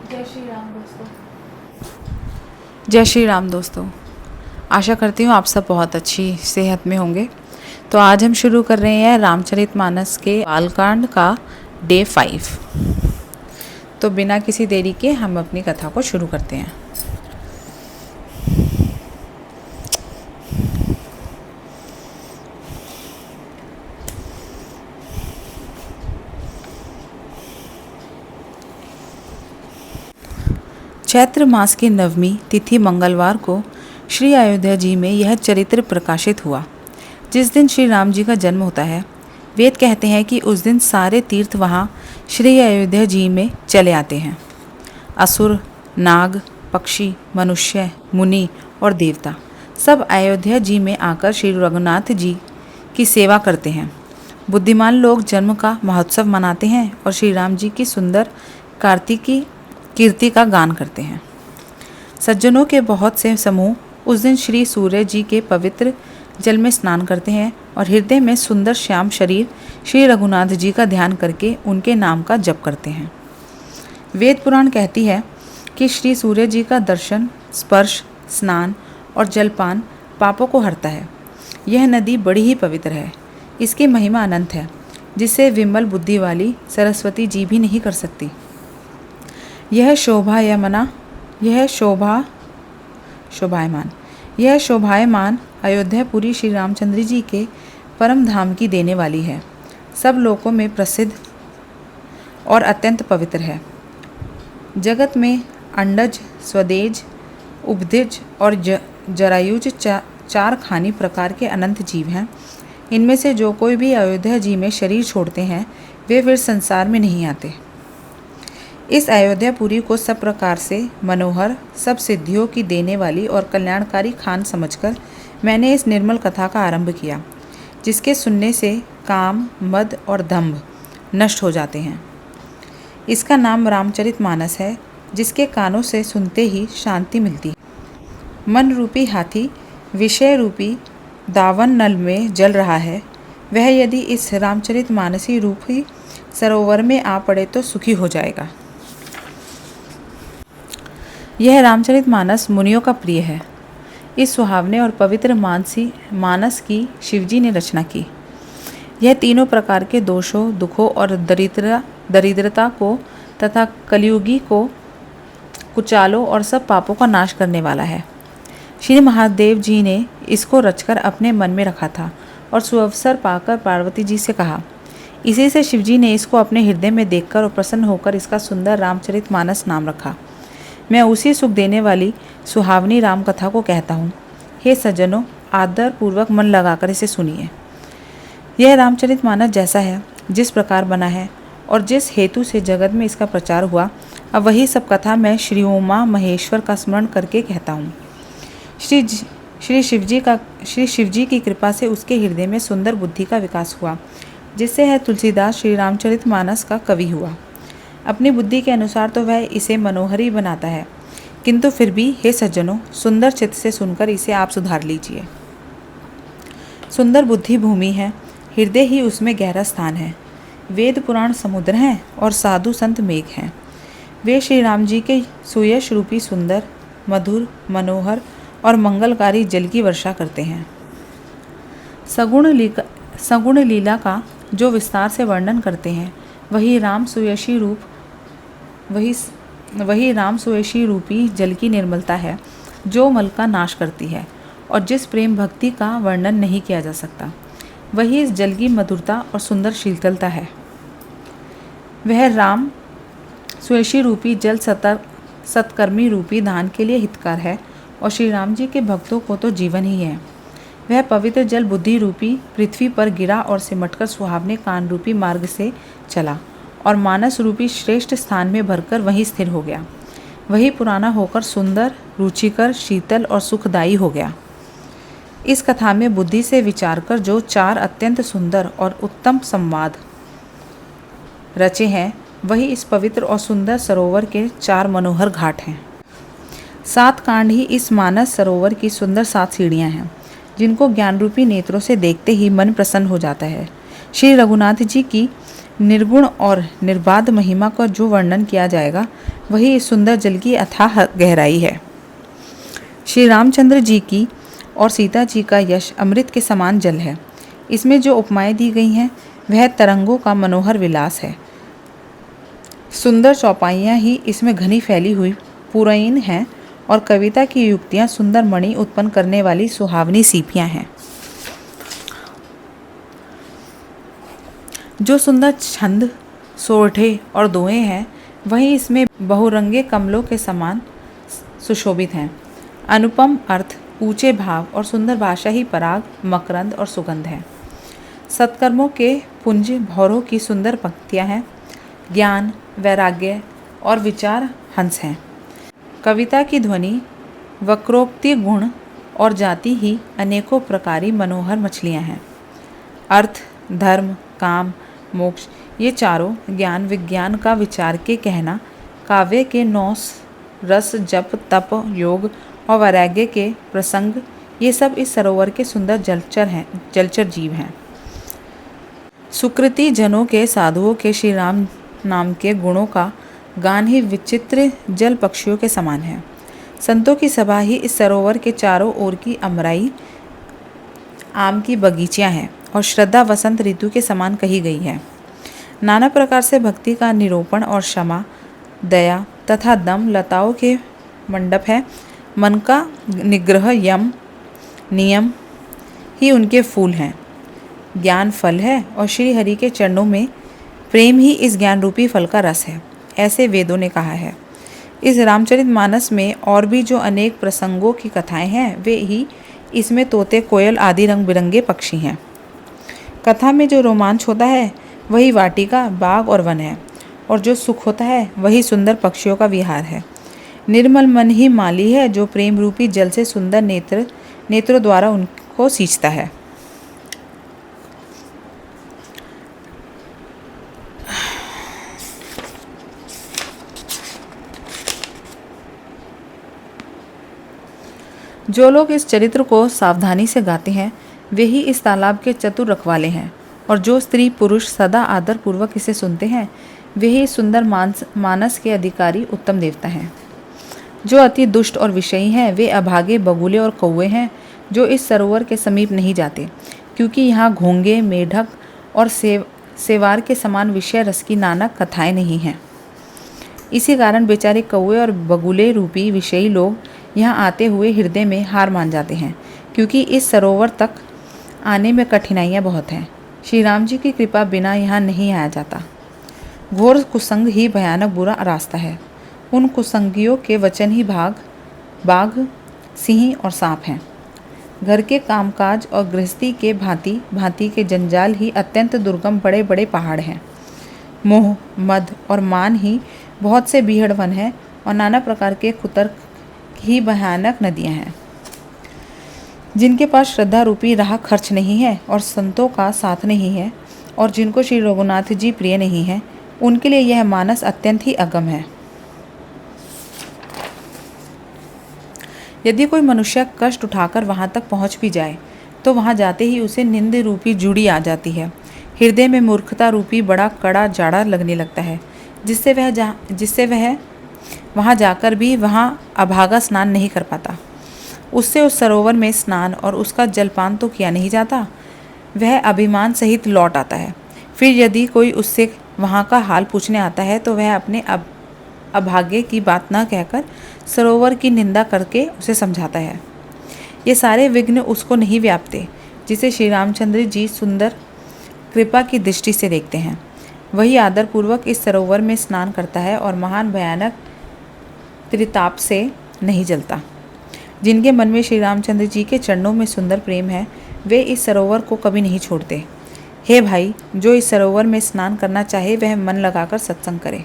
जय श्री राम दोस्तों। जय श्री राम दोस्तों। आशा करती हूँ आप सब बहुत अच्छी सेहत में होंगे। तो आज हम शुरू कर रहे हैं रामचरितमानस के बालकांड का डे 5। तो बिना किसी देरी के हम अपनी कथा को शुरू करते हैं। चैत्र मास की नवमी तिथि मंगलवार को श्री अयोध्या जी में यह चरित्र प्रकाशित हुआ। जिस दिन श्री राम जी का जन्म होता है, वेद कहते हैं कि उस दिन सारे तीर्थ वहाँ श्री अयोध्या जी में चले आते हैं। असुर, नाग, पक्षी, मनुष्य, मुनि और देवता सब अयोध्या जी में आकर श्री रघुनाथ जी की सेवा करते हैं। बुद्धिमान लोग जन्म का महोत्सव मनाते हैं और श्री राम जी की सुंदर कार्तिकी कीर्ति का गान करते हैं। सज्जनों के बहुत से समूह उस दिन श्री सूर्य जी के पवित्र जल में स्नान करते हैं और हृदय में सुंदर श्याम शरीर श्री रघुनाथ जी का ध्यान करके उनके नाम का जप करते हैं। वेद पुराण कहती है कि श्री सूर्य जी का दर्शन, स्पर्श, स्नान और जलपान पापों को हरता है। यह नदी बड़ी ही पवित्र है। इसकी महिमा अनंत है, जिसे विमल बुद्धि वाली सरस्वती जी भी नहीं कर सकती। यह शोभायमान अयोध्यापुरी श्री रामचंद्र जी के परम धाम की देने वाली है। सब लोकों में प्रसिद्ध और अत्यंत पवित्र है। जगत में अंडज, स्वदेज, उपधिज और जरायुज चार खानी प्रकार के अनंत जीव हैं। इनमें से जो कोई भी अयोध्या जी में शरीर छोड़ते हैं, वे फिर संसार में नहीं आते। इस अयोध्यापुरी को सब प्रकार से मनोहर, सब सिद्धियों की देने वाली और कल्याणकारी खान समझकर मैंने इस निर्मल कथा का आरंभ किया, जिसके सुनने से काम, मद और दंभ नष्ट हो जाते हैं। इसका नाम रामचरितमानस है, जिसके कानों से सुनते ही शांति मिलती है। मन रूपी हाथी विषय रूपी दावन नल में जल रहा है, वह यदि इस रामचरितमानसी रूपी सरोवर में आ पड़े तो सुखी हो जाएगा। यह रामचरितमानस मुनियों का प्रिय है। इस सुहावने और पवित्र मानस की शिवजी ने रचना की। यह तीनों प्रकार के दोषों, दुखों और दरिद्रता को तथा कलयुगी को कुचालों और सब पापों का नाश करने वाला है। श्री महादेव जी ने इसको रचकर अपने मन में रखा था और सुअवसर पाकर पार्वती जी से कहा। इसी से शिवजी ने इसको अपने हृदय में देखकर और प्रसन्न होकर इसका सुंदर रामचरितमानस नाम रखा। मैं उसी सुख देने वाली सुहावनी राम कथा को कहता हूँ। हे सज्जनों, आदर पूर्वक मन लगाकर इसे सुनिए। यह रामचरितमानस जैसा है, जिस प्रकार बना है और जिस हेतु से जगत में इसका प्रचार हुआ, अब वही सब कथा मैं श्री उमा महेश्वर का स्मरण करके कहता हूँ। श्री शिवजी की कृपा से उसके हृदय में सुंदर बुद्धि का विकास हुआ, जिससे है तुलसीदास श्री रामचरितमानस का कवि हुआ। अपनी बुद्धि के अनुसार तो वह इसे मनोहरी बनाता है, किंतु फिर भी हे सज्जनों, सुंदर चित्त से सुनकर इसे आप सुधार लीजिए। सुंदर बुद्धि भूमि है, हृदय ही उसमें गहरा स्थान है। वेद पुराण समुद्र हैं और साधु संत मेघ हैं। वे श्री राम जी के सुयश रूपी सुंदर, मधुर, मनोहर और मंगलकारी जल की वर्षा करते हैं। सगुण लीला का जो विस्तार से वर्णन करते हैं, वही राम सुयशी रूपी जल की निर्मलता है, जो मल का नाश करती है और जिस प्रेम भक्ति का वर्णन नहीं किया जा सकता। वही इस जल की मधुरता और सुंदर शीतलता है। वह राम सुयशी रूपी जल सत्कर्मी रूपी दान के लिए हितकार है और श्री राम जी के भक्तों को तो जीवन ही है। वह पवित्र जल बुद्धि रूपी पृथ्वी पर गिरा और सिमटकर सुहावने कान रूपी मार्ग से चला और मानस रूपी श्रेष्ठ स्थान में भरकर वहीं स्थिर हो गया। वही पुराना होकर सुंदर, रुचिकर, शीतल और सुखदायी हो गया। इस कथा में बुद्धि से विचार कर जो चार अत्यंत सुंदर और उत्तम संवाद रचे हैं, वही इस पवित्र और सुंदर सरोवर के चार मनोहर घाट हैं। 7 कांड ही इस मानस सरोवर की सुंदर 7 सीढ़ियाँ हैं, जिनको ज्ञान रूपी नेत्रों से देखते ही मन प्रसन्न हो जाता है। श्री रघुनाथ जी की निर्गुण और निर्बाध महिमा का जो वर्णन किया जाएगा वही इस सुंदर जल की अथाह गहराई है। श्री रामचंद्र जी की और सीता जी का यश अमृत के समान जल है। इसमें जो उपमाएं दी गई हैं वह तरंगों का मनोहर विलास है। सुंदर चौपाइयाँ ही इसमें घनी फैली हुई पुरैन हैं और कविता की युक्तियाँ सुंदर मणि उत्पन्न करने वाली सुहावनी सीपियाँ हैं। जो सुंदर छंद, सोरठे और दोहे हैं वही इसमें बहुरंगे कमलों के समान सुशोभित हैं। अनुपम अर्थ, ऊंचे भाव और सुंदर भाषा ही पराग, मकरंद और सुगंध है। सत्कर्मों के पुंज भौरों की सुंदर पंक्तियाँ हैं। ज्ञान, वैराग्य और विचार हंस हैं। कविता की ध्वनि, वक्रोक्ति, गुण और जाति ही अनेकों प्रकारी मनोहर मछलियाँ हैं। अर्थ, धर्म, काम, मोक्ष ये चारों ज्ञान विज्ञान का विचार के कहना, काव्य के 9 रस, जप, तप, योग और वैराग्य के प्रसंग, ये सब इस सरोवर के सुंदर जलचर जीव हैं। सुकृति जनों के, साधुओं के श्री राम नाम के गुणों का गान ही विचित्र जल पक्षियों के समान है। संतों की सभा ही इस सरोवर के चारों ओर की अमराई आम की बगीचियां हैं और श्रद्धा वसंत ऋतु के समान कही गई है। नाना प्रकार से भक्ति का निरूपण और क्षमा, दया तथा दम लताओं के मंडप है। मन का निग्रह, यम, नियम ही उनके फूल हैं। ज्ञान फल है और श्री हरि के चरणों में प्रेम ही इस ज्ञान रूपी फल का रस है, ऐसे वेदों ने कहा है। इस रामचरितमानस में और भी जो अनेक प्रसंगों की कथाएं हैं वे ही इसमें तोते, कोयल आदि रंग बिरंगे पक्षी हैं। कथा में जो रोमांच होता है वही वाटिका, बाग और वन है, और जो सुख होता है वही सुंदर पक्षियों का विहार है। निर्मल मन ही माली है जो प्रेम रूपी जल से सुंदर नेत्रों द्वारा उनको सींचता है। जो लोग इस चरित्र को सावधानी से गाते हैं वे ही इस तालाब के चतुर रखवाले हैं, और जो स्त्री पुरुष सदा आदर पूर्वक इसे सुनते हैं वे ही सुंदर मानस के अधिकारी उत्तम देवता हैं। जो अति दुष्ट और विषयी हैं वे अभागे, बगुले और कौवे हैं जो इस सरोवर के समीप नहीं जाते, क्योंकि यहाँ घोंगे, मेढक और सेवार के समान विषय रस की नाना कथाएं नहीं हैं। इसी कारण बेचारे कौवे और बगुले रूपी विषयी लोग यहाँ आते हुए हृदय में हार मान जाते हैं, क्योंकि इस सरोवर तक आने में कठिनाइयाँ बहुत हैं। श्री राम जी की कृपा बिना यहाँ नहीं आया जाता। घोर कुसंग ही भयानक बुरा रास्ता है। उन कुसंगियों के वचन ही बाघ, सिंह और सांप हैं। घर के कामकाज और गृहस्थी के भांति भांति के जंजाल ही अत्यंत दुर्गम बड़े बड़े पहाड़ हैं। मोह, मद और मान ही बहुत से बीहड़ वन हैं, और नाना प्रकार के कुतर्क ही भयानक नदियाँ हैं। जिनके पास श्रद्धा रूपी राह खर्च नहीं है और संतों का साथ नहीं है, और जिनको श्री रघुनाथ जी प्रिय नहीं है, उनके लिए यह मानस अत्यंत ही अगम है। यदि कोई मनुष्य कष्ट उठाकर वहाँ तक पहुँच भी जाए तो वहाँ जाते ही उसे निंद रूपी जूड़ी आ जाती है। हृदय में मूर्खता रूपी बड़ा कड़ा जाड़ा लगने लगता है, जिससे वह वहाँ जाकर भी वहाँ अभागा स्नान नहीं कर पाता। उससे उस सरोवर में स्नान और उसका जलपान तो किया नहीं जाता, वह अभिमान सहित लौट आता है। फिर यदि कोई उससे वहाँ का हाल पूछने आता है तो वह अपने अभाग्य की बात न कहकर सरोवर की निंदा करके उसे समझाता है। ये सारे विघ्न उसको नहीं व्यापते जिसे श्री रामचंद्र जी सुंदर कृपा की दृष्टि से देखते हैं। वही आदरपूर्वक इस सरोवर में स्नान करता है और महान भयानक त्रिताप से नहीं जलता। जिनके मन में श्री रामचंद्र जी के चरणों में सुंदर प्रेम है वे इस सरोवर को कभी नहीं छोड़ते। हे भाई, जो इस सरोवर में स्नान करना चाहे वह मन लगाकर सत्संग करे।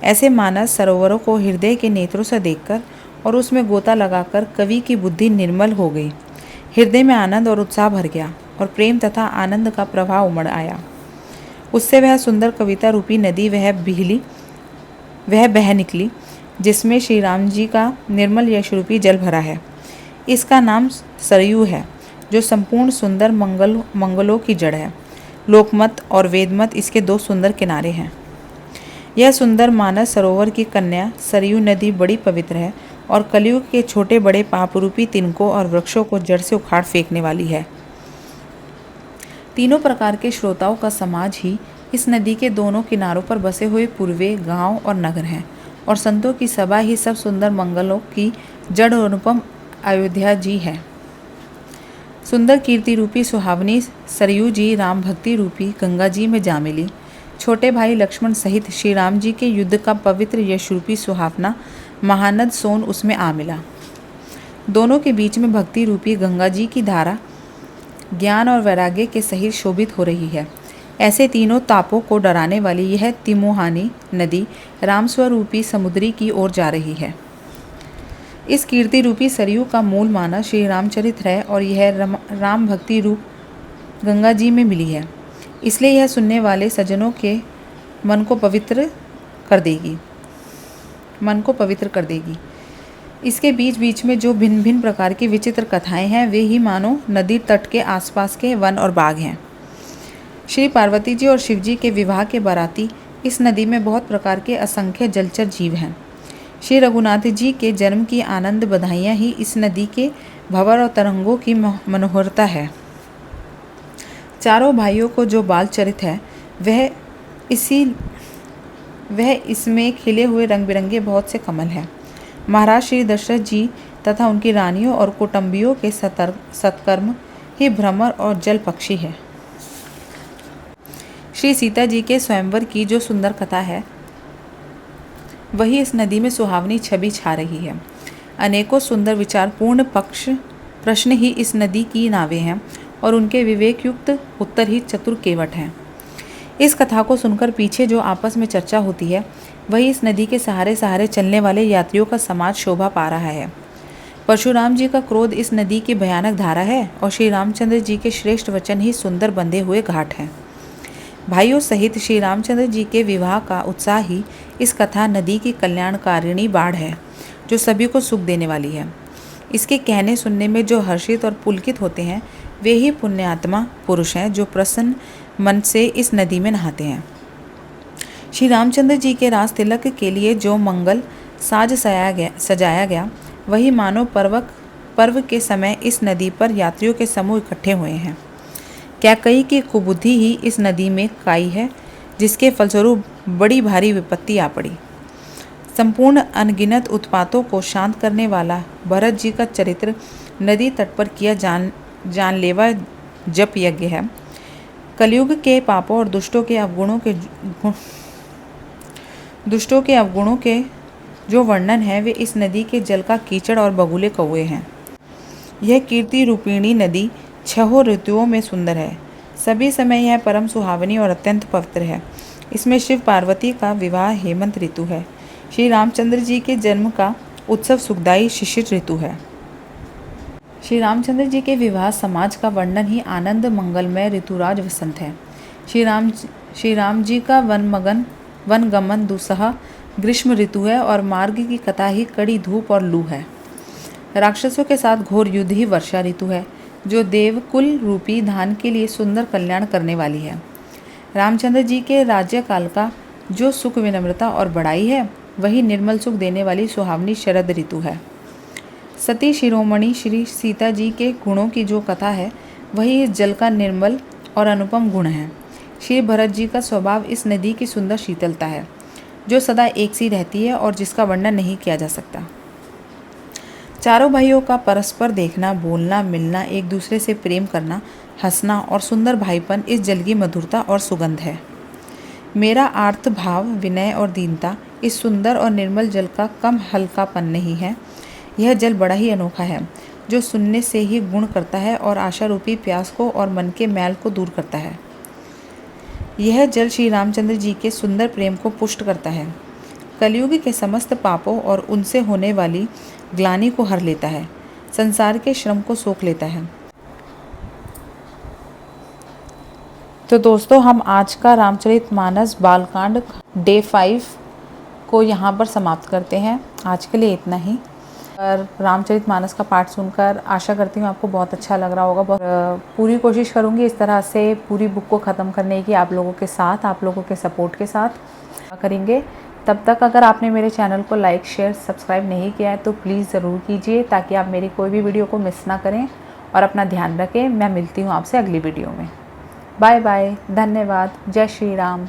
ऐसे मानस सरोवरों को हृदय के नेत्रों से देखकर और उसमें गोता लगाकर कवि की बुद्धि निर्मल हो गई। हृदय में आनंद और उत्साह भर गया और प्रेम तथा आनंद का प्रवाह उमड़ आया। उससे वह सुंदर कविता रूपी नदी वह बह निकली जिसमें श्री राम जी का निर्मल यश रूपी जल भरा है। इसका नाम सरयू है, जो संपूर्ण सुंदर मंगलों की जड़ है। लोकमत और वेदमत इसके दो सुंदर किनारे हैं। यह सुंदर मानस सरोवर की कन्या सरयू नदी बड़ी पवित्र है और कलयुग के छोटे बड़े पापरूपी तिनकों और वृक्षों को जड़ से उखाड़ फेंकने वाली है। तीनों प्रकार के श्रोताओं का समाज ही इस नदी के दोनों किनारों पर बसे हुए पूर्वे गांव और नगर हैं और संतों की सभा ही सब सुंदर मंगलों की जड़ और अनुपम अयोध्या जी है। सुंदर कीर्ति रूपी सुहावनी सरयू जी राम भक्ति रूपी गंगा जी में जा मिली। छोटे भाई लक्ष्मण सहित श्री राम जी के युद्ध का पवित्र यश रूपी सुहावना महानद सोन उसमें आ मिला। दोनों के बीच में भक्ति रूपी गंगा जी की धारा ज्ञान और वैराग्य के सहित शोभित हो रही है। ऐसे तीनों तापों को डराने वाली यह तिमोहानी नदी रामस्वरूपी समुद्री की ओर जा रही है। इस कीर्ति रूपी सरयू का मूल माना श्री रामचरित्र है और यह राम भक्ति रूप गंगा जी में मिली है, इसलिए यह सुनने वाले सज्जनों के मन को पवित्र कर देगी। इसके बीच बीच में जो भिन्न भिन्न प्रकार की विचित्र कथाएं हैं वे ही मानो नदी तट के आसपास के वन और बाग हैं। श्री पार्वती जी और शिव जी के विवाह के बाराती इस नदी में बहुत प्रकार के असंख्य जलचर जीव हैं। श्री रघुनाथ जी के जन्म की आनंद बधाइयाँ ही इस नदी के भंवर और तरंगों की मनोहरता है। चारों भाइयों को जो बाल चरित है वह इसमें खिले हुए रंग बिरंगे बहुत से कमल हैं। महाराज श्री दशरथ जी तथा उनकी रानियों और कुटुंबियों के सत्कर्म ही भ्रमर और जल पक्षी है। श्री सीता जी के स्वयंवर की जो सुंदर कथा है वही इस नदी में सुहावनी छवि छा रही है। अनेकों सुंदर विचारपूर्ण प्रश्न ही इस नदी की नावें हैं और उनके विवेक युक्त उत्तर ही चतुर केवट हैं। इस कथा को सुनकर पीछे जो आपस में चर्चा होती है वही इस नदी के सहारे सहारे चलने वाले यात्रियों का समाज शोभा पा रहा है। परशुराम जी का क्रोध इस नदी की भयानक धारा है और श्री रामचंद्र जी के श्रेष्ठ वचन ही सुंदर बंधे हुए घाट हैं। भाइयों सहित श्री रामचंद्र जी के विवाह का उत्साह ही इस कथा नदी की कल्याणकारिणी बाढ़ है जो सभी को सुख देने वाली है। इसके कहने सुनने में जो हर्षित और पुलकित होते हैं वे ही पुण्यात्मा पुरुष हैं जो प्रसन्न मन से इस नदी में नहाते हैं। श्री रामचंद्र जी के राज तिलक के लिए जो मंगल साज सजाया गया वही मानव पर्व के समय इस नदी पर यात्रियों के समूह इकट्ठे हुए हैं। कैकेयी की कुबुद्धि ही इस नदी में काई है जिसके फलस्वरूप बड़ी भारी विपत्ति आ पड़ी। संपूर्ण अनगिनत उत्पातों को शांत करने वाला भरत जी का चरित्र नदी तट पर किया जानलेवा जप यज्ञ है। कलयुग के पापों और दुष्टों के अवगुणों के जो वर्णन है वे इस नदी के जल का कीचड़ और बगुले कौए हैं। यह कीर्ति रूपिणी नदी छहों ऋतुओं में सुंदर है। सभी समय यह परम सुहावनी और अत्यंत पवित्र है। इसमें शिव पार्वती का विवाह हेमंत ऋतु है। श्री रामचंद्र जी के जन्म का उत्सव सुखदायी शिशिर ऋतु है। श्री रामचंद्र जी के विवाह समाज का वर्णन ही आनंद मंगलमय ऋतुराज वसंत है। श्री राम जी का वनगमन दुस्सह ग्रीष्म ऋतु है और मार्ग की कथा ही कड़ी धूप और लू है। राक्षसों के साथ घोर युद्ध ही वर्षा ऋतु है जो देवकुल रूपी धान के लिए सुंदर कल्याण करने वाली है। रामचंद्र जी के राज्यकाल का जो सुख विनम्रता और बड़ाई है वही निर्मल सुख देने वाली सुहावनी शरद ऋतु है। सती शिरोमणि श्री सीता जी के गुणों की जो कथा है वही इस जल का निर्मल और अनुपम गुण है। श्री भरत जी का स्वभाव इस नदी की सुंदर शीतलता है जो सदा एक सी रहती है और जिसका वर्णन नहीं किया जा सकता। चारों भाइयों का परस्पर देखना, बोलना, मिलना, एक दूसरे से प्रेम करना, हंसना और सुंदर भाईपन इस जल की मधुरता और सुगंध है। मेरा आर्त भाव, विनय और दीनता इस सुंदर और निर्मल जल का कम हल्कापन नहीं है। यह जल बड़ा ही अनोखा है जो सुनने से ही गुण करता है और आशा रूपी प्यास को और मन के मैल को दूर करता है। यह जल श्री रामचंद्र जी के सुंदर प्रेम को पुष्ट करता है। कलयुग के समस्त पापों और उनसे होने वाली ग्लानि को हर लेता है, संसार के श्रम को सोख लेता है। तो दोस्तों, हम आज का रामचरितमानस बालकांड डे 5 को यहाँ पर समाप्त करते हैं। आज के लिए इतना ही। और रामचरितमानस का पाठ सुनकर आशा करती हूँ आपको बहुत अच्छा लग रहा होगा। बहुत पूरी कोशिश करूँगी इस तरह से पूरी बुक को ख़त्म करने की, आप लोगों के साथ, आप लोगों के सपोर्ट के साथ करेंगे। तब तक अगर आपने मेरे चैनल को लाइक, शेयर, सब्सक्राइब नहीं किया है तो प्लीज़ ज़रूर कीजिए, ताकि आप मेरी कोई भी वीडियो को मिस ना करें। और अपना ध्यान रखें। मैं मिलती हूँ आपसे अगली वीडियो में। बाय बाय, धन्यवाद, जय श्री राम।